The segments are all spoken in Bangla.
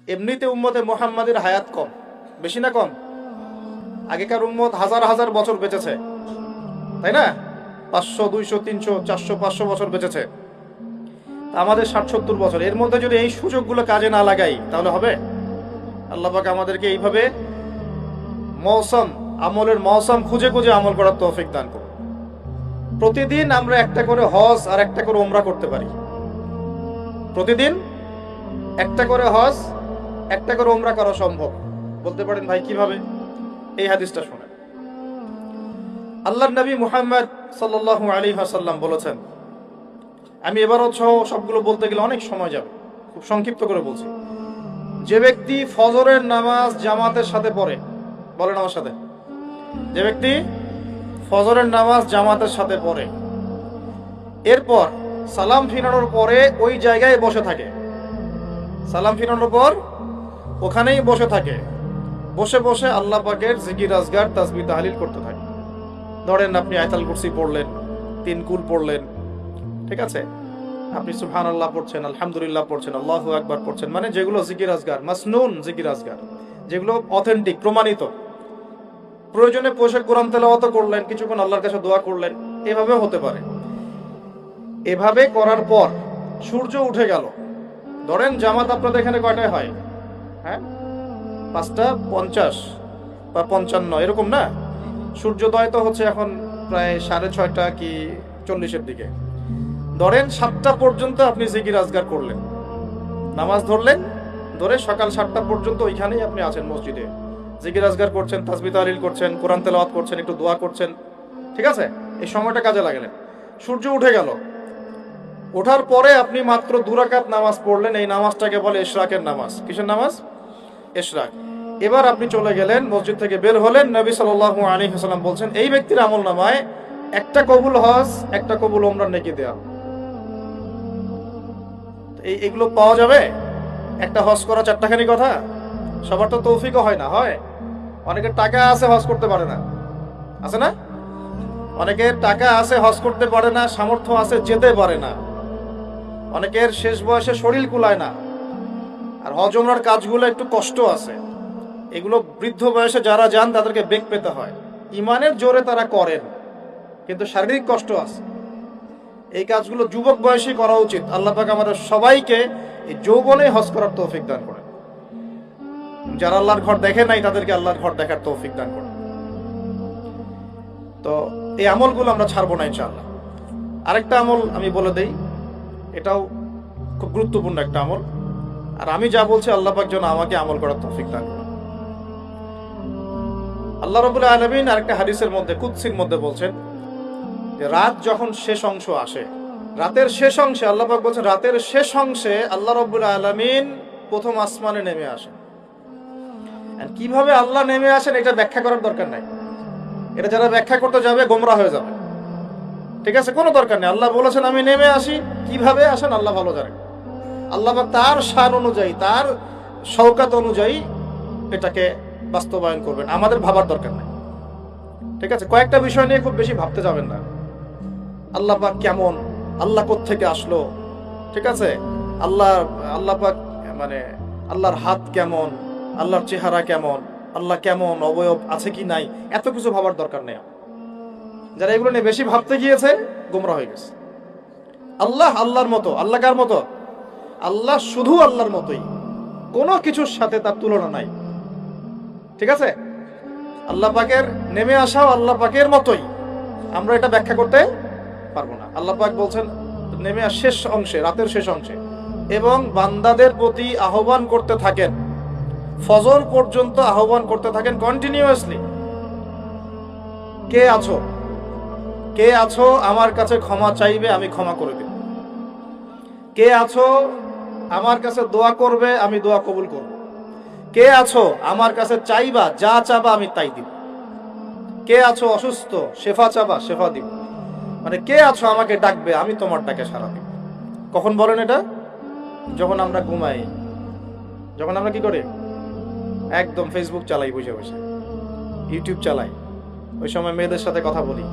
এমনিতে উম্মতে মুহাম্মাদের হায়াত কম, বেশি না কম? আগেকার উম্মত হাজার হাজার বছর বেঁচেছে, তাই না? 500, 200, 300, 400, 500 বছর বেঁচেছে। আমাদের 60-70 বছর। এর মধ্যে যদি এই সুযোগগুলো কাজে না লাগাই তাহলে হবে? আল্লাহ পাক আমাদেরকে এইভাবে আমলের মৌসুম খুঁজে খুঁজে আমল করার তৌফিক দান করুন। প্রতিদিন আমরা একটা করে হজ আর একটা করে উমরা করতে পারি। প্রতিদিন একটা করে হজ, একটা করে উমরা করা সম্ভব। বলতে পারেন ভাই কিভাবে? এই হাদিসটা শুনেন। আল্লাহর নবী মুহাম্মদ সাল্লাল্লাহু আলাইহি ওয়াসাল্লাম বলেছেন, আমি এবারও সবগুলো বলতে গেলে অনেক সময় যাবে, খুব সংক্ষিপ্ত করে বলছি। যে ব্যক্তি ফজরের নামাজ জামাতের সাথে পড়ে, বলেন আমার সাথে, যে ব্যক্তি ফজরের নামাজ জামাতের সাথে পড়ে, এরপর সালাম ফিরানোর পরে ওই জায়গায় বসে থাকে, সালাম ফিরানোর পর ওখানেই বসে থাকে, বসে বসে আল্লাহ পাকের জিকির আজগার তাসবিহ তাহলিল করতে থাকে। ধরেন আপনি আয়াতুল কুরসি পড়লেন, 3 কুল পড়লেন, ঠিক আছে, আপনি সুবহানাল্লাহ পড়ছেন, আলহামদুলিল্লাহ পড়ছেন, আল্লাহু আকবার পড়ছেন, মানে যেগুলো জিকির আজগার, মাসনুন জিকির আজগার, যেগুলো অথেন্টিক, প্রমাণিত। প্রয়োজনে বসে কোরআন তেলাওয়াত করলেন, কিছুক্ষণ আল্লাহর কাছে দোয়া করলেন, এভাবে হতে পারে। এভাবে করার পর সূর্য উঠে গেল। ধরেন জামাত আপনাদের এখানে কয়টায় হয়? হ্যাঁ, 5:50 বা 55 এরকম না? সূর্যোদয় তো হচ্ছে এখন প্রায় 6:30 কি 40-এর দিকে। ধরেন 7টা পর্যন্ত আপনি জিকির আজগার করলেন, নামাজ ধরলেন, ধরে সকাল 7টা পর্যন্ত ওইখানেই আপনি আছেন মসজিদে, জিকির আজগার করছেন, তাসবিহ তাহলিল করছেন, কোরআন তেলাওয়াত করছেন, একটু দোয়া করছেন, ঠিক আছে? এই সময়টা কাজে লাগালেন। সূর্য উঠে গেল, ওঠার পরে আপনি মাত্র 2 রাকাত নামাজ পড়লেন। এই নামাজটাকে বলে ইশরাকের নামাজ। কিসের নামাজ? ইশরাক। এবার আপনি চলে গেলেন, মসজিদ থেকে বের হলেন। নবী সাল্লাল্লাহু আলাইহি ওয়াসাল্লাম বলছেন, এই ব্যক্তির আমলনামায় একটা কবুল হজ, একটা কবুল উমরার নেকি দেয়া। এগুলো পাওয়া যাবে? একটা হজ করা 4টাখানি কথা? সবার তো তৌফিকও হয় না। হয় অনেকের টাকা আছে, হজ করতে পারে না, আছে না? অনেকের টাকা আছে, হজ করতে পারে না, সামর্থ্য আছে, যেতে পারে না। অনেকের শেষ বয়সে শরীর কুলায় না। আর হজ উমরার কাজগুলো একটু কষ্ট আছে। এগুলো বৃদ্ধ বয়সে যারা যান তাদেরকে বেগ পেতে হয়। ইমানের জোরে তারা করেন, কিন্তু শারীরিক কষ্ট আছে। এই কাজগুলো যুবক বয়সে করা উচিত। আল্লাহ পাক আমাদের সবাইকে এই যৌবনে হজ করার তৌফিক দান করেন। যারা আল্লাহর ঘর দেখে নাই তাদেরকে আল্লাহর ঘর দেখার তৌফিক দান করেন। তো এই আমলগুলো আমরা ছাড়বো না ইনশাআল্লাহ। আরেকটা আমল আমি বলে দেই, এটাও খুব গুরুত্বপূর্ণ একটা আমল। আর আমি যা বলছি আল্লাহ পাক যেন আমাকে আমল করার তৌফিক দান করেন। আল্লাহ রাব্বুল আলামিন আরেকটা হাদিসের মধ্যে, কুদসির মধ্যে বলছেন যে রাত যখন শেষ অংশ আসে, রাতের শেষ অংশে আল্লাহ পাক বলছেন, রাতের শেষ অংশে আল্লাহ রাব্বুল আলামিন প্রথম আসমানে নেমে আসেন। আর কিভাবে আল্লাহ নেমে আসেন এটা ব্যাখ্যা করার দরকার নাই। এটা যারা ব্যাখ্যা করতে যাবে গোমরা হয়ে যাবে, ঠিক আছে? কোনো দরকার নেই। আল্লাহ বলেছেন আমি নেমে আসি, কিভাবে আসেন আল্লাহ ভালো জানেন। আল্লাহ পাক তার শান অনুযায়ী, তার শওকাত অনুযায়ী এটাকে বাস্তবায়ন করবেন, আমাদের ভাবার দরকার নাই, ঠিক আছে? কয়েকটা বিষয় নিয়ে খুব বেশি ভাবতে যাবেন না। আল্লাহ পাক কেমন, আল্লাহ কোত্থেকে আসলো, ঠিক আছে? আল্লাহ পাক মানে আল্লাহর হাত কেমন, আল্লাহর চেহারা কেমন, আল্লাহ কেমন, অবয়ব আছে কি নাই, এত কিছু ভাবার দরকার নেই। যারা এগুলো নিয়ে বেশি ভাবতে গিয়েছে গোমরা হয়ে গেছে। আল্লাহ আল্লাহর মতো। আল্লাহ কার মতো? আল্লাহ শুধু আল্লাহর মতোই, কোনো কিছুর সাথে তার তুলনা নাই, ঠিক আছে? আল্লাহ পাকের নেমে আসাও আল্লাহ পাকের মতোই, আমরা এটা ব্যাখ্যা করতে পারবো না। আল্লাহ পাক বলছেন নেমে শেষ অংশে, রাতের শেষ অংশে, এবং বান্দাদের প্রতি আহ্বান করতে থাকেন, ফজর পর্যন্ত আহ্বান করতে থাকেন কন্টিনিউয়াসলি। কে আছো, কে আছো আমার কাছে ক্ষমা চাইবে, আমি ক্ষমা করে দেব। কে আছো আমার কাছে দোয়া করবে, আমি দোয়া কবুল করব। কে আছো আমার কাছে চাইবা, যা চাবা আমি তাই দিব। কে আছো অসুস্থ, শেফা চাবা, শেফা দিব। মানে কে আছো আমাকে ডাকবে, আমি তোমার ডাকে সাড়া দিব। কখন বলেন এটা? যখন আমরা ঘুমাই, যখন আমরা কি করি, একদম ফেসবুক চালাই, বসে বসে ইউটিউব চালাই, ওই সময় মেয়েদের সাথে কথা বলি,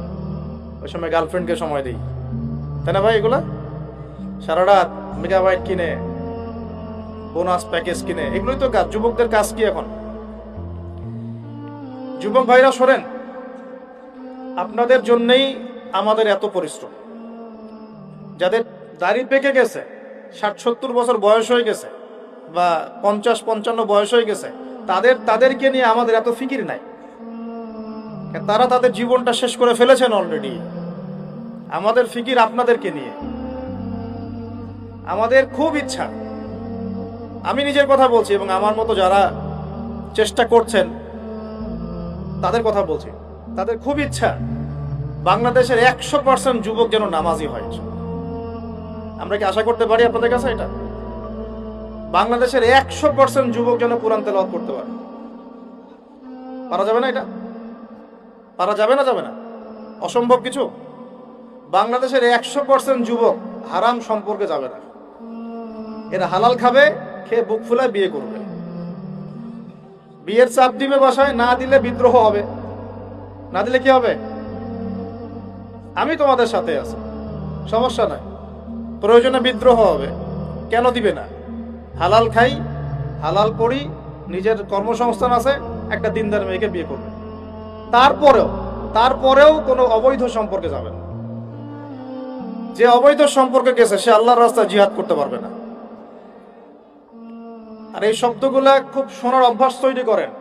ওই সময় গার্লফ্রেন্ডকে সময় দিই, তাই না ভাই? এগুলা সারা রাত মেগাবাইট কিনে বোনাস প্যাকেজ কিনে, এগুলোই তো কাজ। যুবকদের কাজ কি এখন? যুবক ভাইরা শোনেন, আপনাদের জন্যই আমাদের এত পরিশ্রম। যাদের দাড়ি পেকে গেছে, 60-70 বছর বয়স হয়ে গেছে, বা 50-55 বয়স হয়ে গেছে, তাদেরকে নিয়ে আমাদের এত ফিকির নাই। তারা তাদের জীবনটা শেষ করে ফেলেছেন অলরেডি। আমাদের ফিকির আপনাদেরকে নিয়ে। আমাদের খুব ইচ্ছা, আমি নিজের কথা বলছি এবং আমার মতো যারা চেষ্টা করছেন তাদের কথা বলছি, তাদের খুব ইচ্ছা বাংলাদেশের 100% যুবক যেন নামাজি হয়। আমরা কি আশা করতে পারি আপনাদের কাছে এটা? বাংলাদেশের 100% যুবক যেন কোরআন তেলাওয়াত করতে পারে। পারা যাবে না? এটা পারা যাবে না? যাবে না? অসম্ভব কিছু? বাংলাদেশের 100% যুবক হারাম সম্পর্কে যাবে না। এরা হালাল খাবে, খেয়ে বুক ফুলায় বিয়ে করবে। বিয়ের চাপ দিবে বাসায়, না দিলে বিদ্রোহ হবে। না দিলে কি হবে? আমি তোমাদের সাথে আছি, সমস্যা নাই, প্রয়োজনে বিদ্রোহ হবে। কেন দিবে না? হালাল খাই, হালাল পড়ি, নিজের কর্মসংস্থান আছে, একটা দিনদার মেয়েকে বিয়ে করবে। তারপরেও কোনো অবৈধ সম্পর্কে যাবে না। যে অবৈধ সম্পর্কে গেছে সে আল্লাহর রাস্তায় জিহাদ করতে পারবে না। আর এই শব্দগুলা খুব শোনার অভ্যাস তৈরি করেন।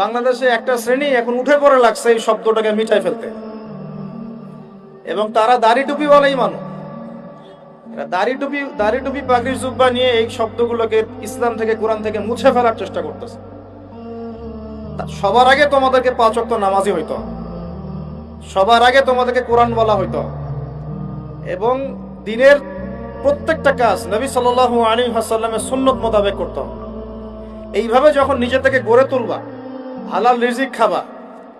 বাংলাদেশে একটা শ্রেণী এখন উঠে পড়ে লাগছে এই শব্দটাকে মিটাই ফেলতে, এবং তারা দাড়ি টুপি বলেই মানুষ। দাড়ি টুপি পাগড়ি জুব্বা নিয়ে এই শব্দগুলোকে ইসলাম থেকে, কোরআন থেকে মুছে ফেলার চেষ্টা করতেছে। সবার আগে তোমাদেরকে 5 ওয়াক্ত নামাজি হইতো, সবার আগে তোমাদেরকে কোরআন বলা হইতো, এবং দিনের প্রত্যেকটা কাজ নবী সাল্লাল্লাহু আলাইহি ওয়াসাল্লামের সুন্নত মোতাবেক করতে হবে। এইভাবে যখন নিজে থেকে গড়ে তুলবা, হালাল রিজিক খাবা,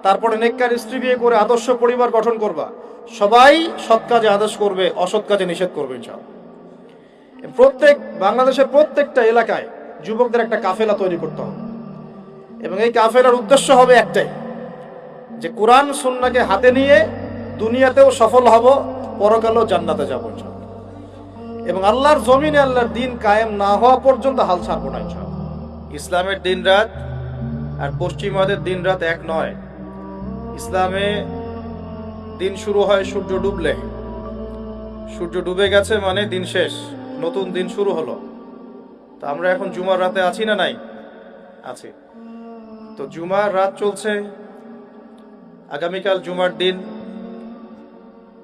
তারপরে নেককার স্ত্রী বিয়ে করে আদর্শ পরিবার গঠন করবা, সবাই সৎ কাজে আদেশ করবে, অসৎ কাজে নিষেধ করবে ইনশাআল্লাহ। বাংলাদেশের প্রত্যেকটা এলাকায় যুবকদের একটা কাফেলা তৈরি করতে হবে, এবং এই কাফেলার উদ্দেশ্য হবে একটাই, যে কোরআন সুন্নাহকে হাতে নিয়ে দুনিয়াতেও সফল হব, পরকালেও জান্নাতে যাবো ইনশাআল্লাহ। এবং আল্লাহর জমিনে আল্লাহর দিন কায়েম না হওয়া পর্যন্ত হাল ছাড়বো না ইনশাআল্লাহ। ইসলামের দিন রাত আর পশ্চিমাদের দিন রাত এক নয়। ইসলামে দিন শুরু হয় সূর্য ডুবলে। সূর্য ডুবে গেছে মানে দিন শেষ, নতুন দিন শুরু হলো। তো আমরা এখন জুমার রাতে আছি না নাই? আছি। তো জুমার রাত চলছে, আগামীকাল জুমার দিন।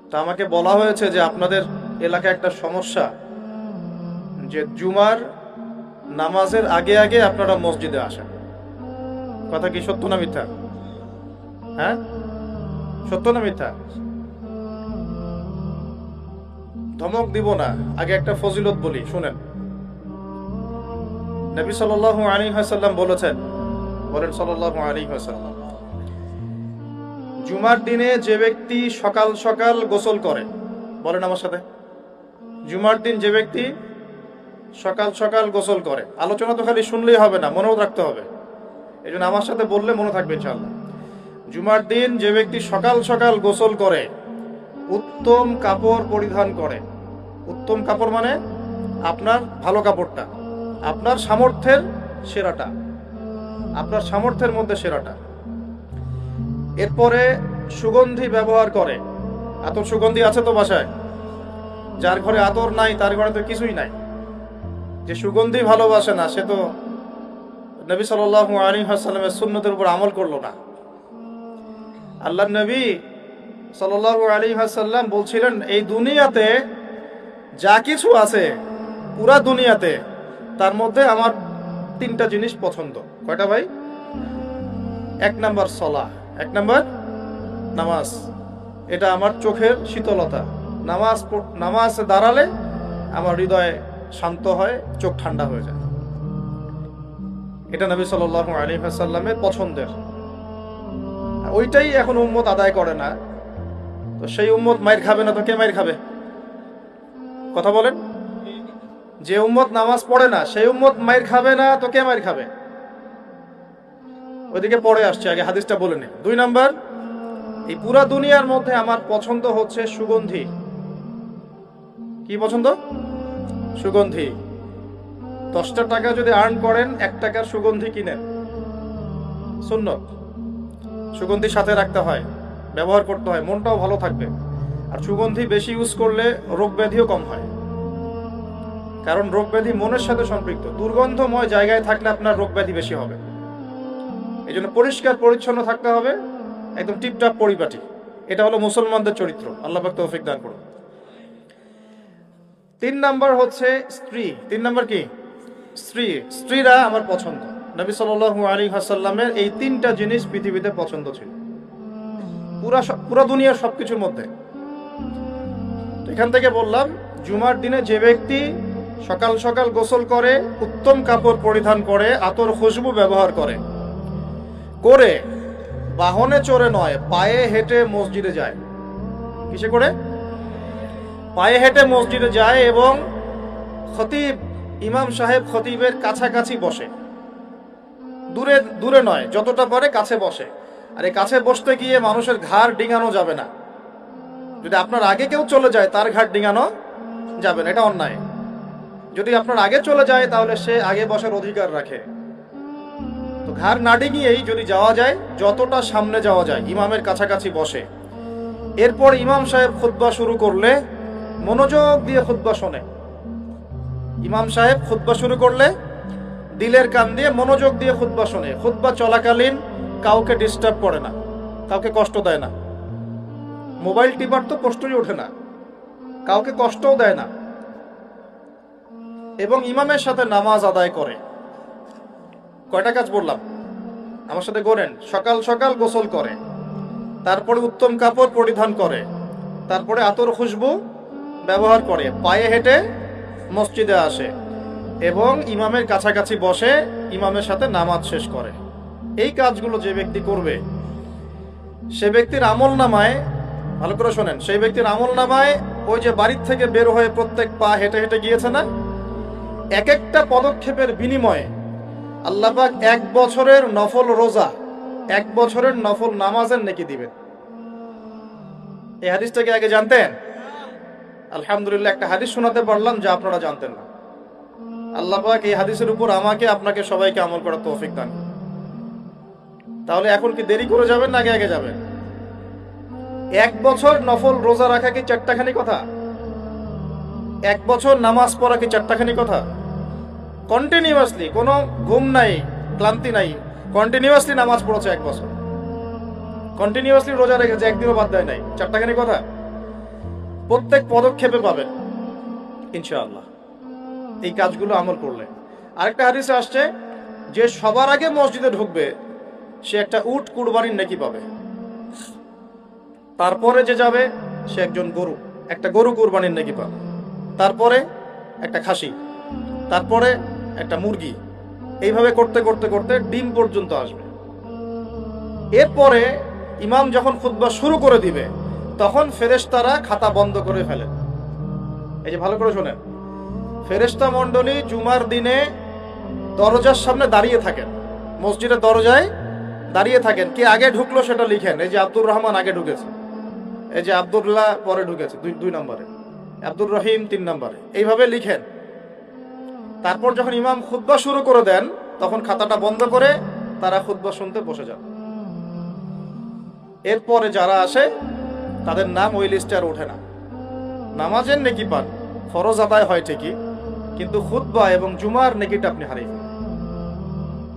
তা আমাকে বলা হয়েছে যে আপনাদের এলাকায় একটা সমস্যা, যে জুমার নামাজের আগে আগে আপনারা মসজিদে আসেন। কথা কি সত্য না মিথ্যা? হ্যাঁ, সত্য না মিথ্যা? ধমক দিব না, আগে একটা ফজিলত বলি, শুনেন। নবী সাল্লাল্লাহু আলাইহি ওয়াসাল্লাম বলেছেন, বলেন সাল্লাল্লাহু আলাইহি ওয়াসাল্লাম, জুমার দিনে যে ব্যক্তি সকাল সকাল গোসল করে, বলেন আমার সাথে, জুমার দিন যে ব্যক্তি সকাল সকাল গোসল করে। আলোচনা তো খালি শুনলেই হবে না, মনেও রাখতে হবে। এই জন্য আমার সাথে বললে মনে থাকবে ইনশাআল্লাহ। জুমার দিন যে ব্যক্তি সকাল সকাল গোসল করে, উত্তম কাপড় পরিধান করে। উত্তম কাপড় মানে আপনার ভালো কাপড়টা, আপনার সামর্থ্যের সেরাটা, আপনার সামর্থ্যের মধ্যে সেরাটা। এরপরে সুগন্ধি ব্যবহার করে। আতর সুগন্ধি আছে তো বাসায়? যার ঘরে আতর নাই তার ঘরে তো কিছুই নাই। যে সুগন্ধি ভালোবাসে না সে তো নবী সাল্লাল্লাহু আলাইহি ওয়াসাল্লামের সুন্নতের উপর আমল করলো না। আল্লাহর নবী সাল্লাল্লাহু আলাইহি ওয়াসাল্লাম বলছিলেন, এই দুনিয়াতে যা কিছু আছে, পুরা দুনিয়াতে, তার মধ্যে আমার 3টা জিনিস পছন্দ। কয়টা ভাই? 1 নাম্বার সালাহ, 1 নাম্বার নামাজ। এটা আমার চোখের শীতলতা। নামাজে দাঁড়ালে আমার হৃদয় শান্ত হয়, চোখ ঠান্ডা হয়ে যায়। এটা নবী সাল্লাল্লাহু আলাইহি ওয়াসাল্লামের পছন্দের। ওইটাই এখন উম্মত আদায় করে না। তো সেই উম্মত মাইর খাবে না তো কে মাইর খাবে? কথা বলেন। যে উম্মত নামাজ পড়ে না সেই উম্মত মাইর খাবে না তো কে মাইর খাবে? ওইদিকে পড়ে আসছে, আগে হাদিসটা বলে নে। 2 নাম্বার, এই পুরা দুনিয়ার মধ্যে আমার পছন্দ হচ্ছে সুগন্ধি। কি পছন্দ? সুগন্ধি। 10টা টাকা যদি আর্ন করেন 1 টাকার সুগন্ধি কিনেন, সুন্নত। সুগন্ধি সাথে রাখতে হয়, ব্যবহার করতে হয়, মনটাও ভালো থাকবে। আর সুগন্ধি বেশি ইউজ করলে রোগ ব্যাধিও কম হয়, কারণ রোগ ব্যাধি মনের সাথে সম্পৃক্ত। দুর্গন্ধময় জায়গায় থাকলে আপনার রোগ ব্যাধি বেশি হবে। এই জন্য পরিষ্কার পরিচ্ছন্ন থাকতে হবে, একদম টিপটাপ পরিপাটি। এটা হলো মুসলমানদের চরিত্র। আল্লাহ পাক তৌফিক দান করুন। 3 নাম্বার হচ্ছে স্ত্রী। 3 নাম্বার কি? স্ত্রী। স্ত্রীরা আমার পছন্দ। নবী সাল্লাল্লাহু আলাইহি ওয়াসাল্লামের এই 3টা জিনিস পৃথিবীতে পছন্দ ছিল, পুরা দুনিয়ার সবকিছুর মধ্যে। এখান থেকে বললাম, জুমার দিনে যে ব্যক্তি সকাল সকাল গোসল করে, উত্তম কাপড় পরিধান করে, আতর খুশবু ব্যবহার করে, বাহনে চড়ে নয়, পায়ে হেঁটে মসজিদে যায়। কিসে করে? পায়ে হেঁটে মসজিদে যায় এবং খতিব, ইমাম সাহেব খতিবের কাছাকাছি বসে, দূরে দূরে নয়, যতটা পারে কাছে বসে। আর এই কাছে বসতে গিয়ে মানুষের ঘাড় ডিঙানো যাবে না। যদি আপনার আগে কেউ চলে যায়, তার ঘাড় ডিঙানো যাবে না, এটা অন্যায়। যদি আপনার আগে চলে যায়, তাহলে সে আগে বসার অধিকার রাখে। তো ঘাড় না ডিঙিয়েই যদি যাওয়া যায়, যতটা সামনে যাওয়া যায়, ইমামের কাছাকাছি বসে। এরপর ইমাম সাহেব খুতবা শুরু করলে মনোযোগ দিয়ে খুতবা শোনে। ইমাম সাহেব খুতবা শুরু করলে দিলের কান দিয়ে মনোযোগ দিয়ে খুতবা শোনে। খুতবা চলাকালীন কাউকে ডিস্টার্ব করে না, কাউকে কষ্ট দেয় না। মোবাইল টিপার তো প্রশ্নই ওঠে না, কাউকে কষ্টও দেয় না। এবং ইমামের সাথে নামাজ আদায় করে। কয়টা কাজ বললাম? আমার সাথে গড়েন। সকাল সকাল গোসল করে, তারপরে উত্তম কাপড় পরিধান করে, তারপরে আতর খুশবু ব্যবহার করে, পায়ে হেঁটে মসজিদে আসে এবং ইমামের কাছাকাছি বসে ইমামের সাথে নামাজ শেষ করে। এই কাজগুলো যে ব্যক্তি করবে, সে ব্যক্তির আমল নামায়, ভালো করে শোনেন, সেই ব্যক্তির আমল নামায় ওই যে বাড়ির থেকে বের হয়ে প্রত্যেক পা হেঁটে হেঁটে গিয়েছে না, এক একটা পদক্ষেপের বিনিময়ে আল্লাহ পাক 1 বছরের নফল রোজা, 1 বছরের নফল নামাজের নেকি দিবেন। এই হাদিসটাকে আগে জানতেন? আলহামদুলিল্লাহ, একটা হাদিস শোনাতে পারলাম যা আপনারা জানতেন না। আল্লাহ পাক এই হাদিসের উপর আমাকে, আপনাকে, সবাইকে আমল করার তৌফিক দান। তাহলে এখন কি দেরি করে যাবেন না আগে আগে যাবেন? 1 বছর নফল রোজা রাখা কি 4টাখানি কথা? 1 বছর নামাজ পড়া কি 4টাখানি কথা? কন্টিনিউয়াসলি, কোনো ঘুম নাই, ক্লান্তি নাই, কন্টিনিউয়াসলি নামাজ পড়েছে 1 বছর, কন্টিনিউয়াসলি রোজা রেখেছে, একদিনও বাদ দেয় নাই। 4টাখানি কথা? প্রত্যেক পদক্ষেপে পাবেন ইনশাআল্লাহ এই কাজগুলো আমল করলে। আরেকটা হাদিসে আসছে যে সবার আগে মসজিদে ঢুকবে সে একটা উট কুরবানির নেকি পাবে। তারপরে যে যাবে সে একটা গরু কুরবানির নেকি পাবে। তারপরে একটা খাসি, তারপরে একটা মুরগি, এইভাবে করতে করতে করতে ডিম পর্যন্ত আসবে। এরপরে ইমাম যখন খুতবা শুরু করে দিবে, তখন ফেরেশতারা খাতা বন্ধ করে ফেলে। এই যে ভালো করে শোনেন, ফেরেশতা মণ্ডলী জুমার দিনে দরজার সামনে দাঁড়িয়ে থাকেন, মসজিদের দরজায় দাঁড়িয়ে থাকেন। কে আগে ঢুকলো সেটা লিখেন। এই যে আব্দুর রহমান আগে ঢুকেছে, এই যে আব্দুল্লাহ পরে ঢুকেছে 2 নম্বরে, আব্দুর রহিম 3 নম্বরে, এইভাবে লিখেন। তারপর যখন ইমাম খুতবা শুরু করে দেন, তখন খাতাটা বন্ধ করে তারা খুতবা শুনতে বসে যান। এরপরে যারা আসে তাদের নাম ওই লিস্টে আর ওঠে না। নামাজের নেকি পান, ফরজ আদায় হয় ঠিকই, কিন্তু খুতবা এবং জুমার নেকিটা আপনি হারিয়ে ফেলেন।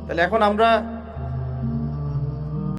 তাহলে এখন আমরা